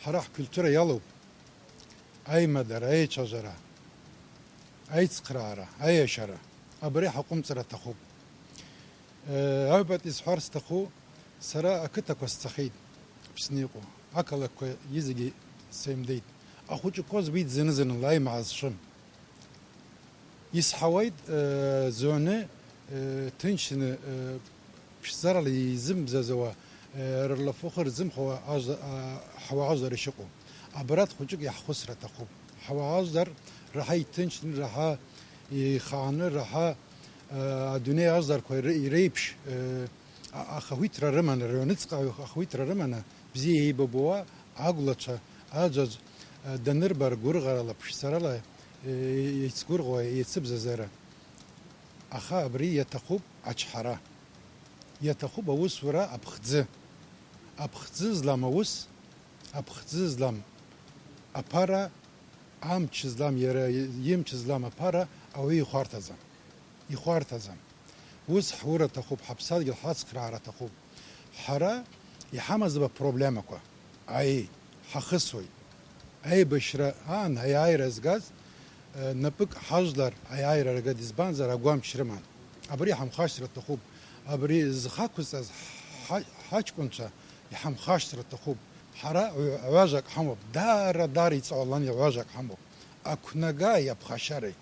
حرح kültüre yalıp ay madar ay çazara ay sıkırara ay yaşara abri hakum sıra takub أوبت إزحار استخو سراء كتك واستخيد بسنيقو أكلك يزجي سيمديد أخوش كوز بيت زنزن الله مع الشم يسحويد زونة تنشن بشزار اللي زم ززوا رلفوخر زم حوا عزر يشقو عبرات خوجك يحخسر تخوب حوا عزر راح يتنشن راح يخانر راح الدنيا عزر كوي ريبش أخويت رمنا رونتسقى أخويت رمنا بزيه ببوا عقلتها عجز دنربر غرغر على بشسرلا يتسقرغوا يتسبز زرا أخا أبري يتخوب أشحرا يتخوب أوس ورا أبخذ زلام أوس أبخذ زلام أبارا عم تزلام يرا يم تزلام أبارا أو يخارتزم يخارتزم وس حورة تخوب حبسات الحاس قرارة تخوب حرا يحمز ببروبلمك أي حخسوي أي بشرة هاي رزقاز نبك حجلر هاي رجال إزبانزر أقوام شرمان أبري حم خاشرة تخوب أبري زخاكوس از حاج كنشا يحم خاشرة تخوب حرا عواجك حمو دار يتصالن يعواجك حمو أكنجا يبخشري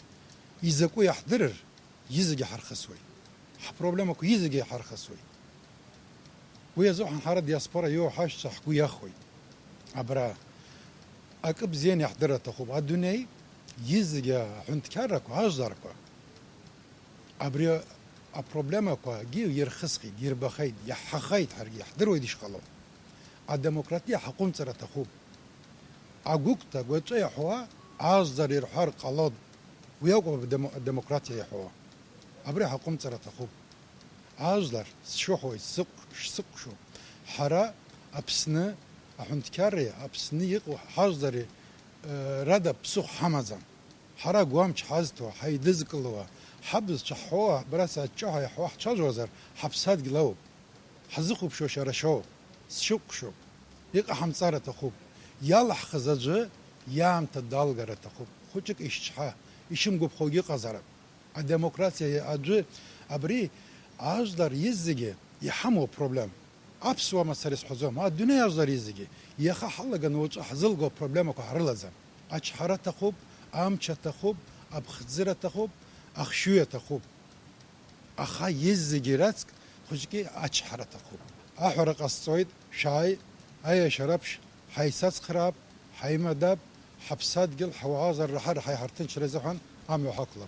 يزكو يحضرر يزجي حرخسوي بروبلمك يزجي حرخسوي ويزوحن حرا دياسبورا يو حاش حكو ياخوي أبرا أكب زين يحضر تخوب الدنيا يزجي حنتكرك وهاجرك أبري البروبلم جيو يرخصي ير بخيد يحخيت حرق يحضروا يديش خلو الديمقراطية حكومة ترى تخوب أجوكتا قلت يا حوا عازدر يرحار قلاد ويوقف الديمقراطية يا حوا أبري حكومة ترى تخوب عازدر شو هو سق شو حرا أبسنا أحنتكري أبسني يقو حازدر ردا بسوق حمزة حرا قوامش حازتو حيدزقلوا حبس شحوه براسه تشوه يحوه تشاج وزر حبسات قلوب حزقوا بشو شرشو شوق شو يقع حمصارة تخوب يالح خزجه يام تدالغرة تخوب خوشك إشتحا إشم قب خوي قزرب الديمقراطية أجي أبري أجدر يزجي يحمو بروبلم أبسوا مسارس حزام الدنيا أجدر يزجي يخا حلقة نوج أحزلقوا بروبلمك وحرلزم أشحرة تخوب أمشة تخوب أبخزرة تخوب أخشوية تخوب أخا يزجي راتك خوشكي أشحرة تخوب أحرق الصويد شاي أي شربش حيساس خراب حي مدب حبسات قل حوازر رحر حي حرتن شرزحن عم يحقلب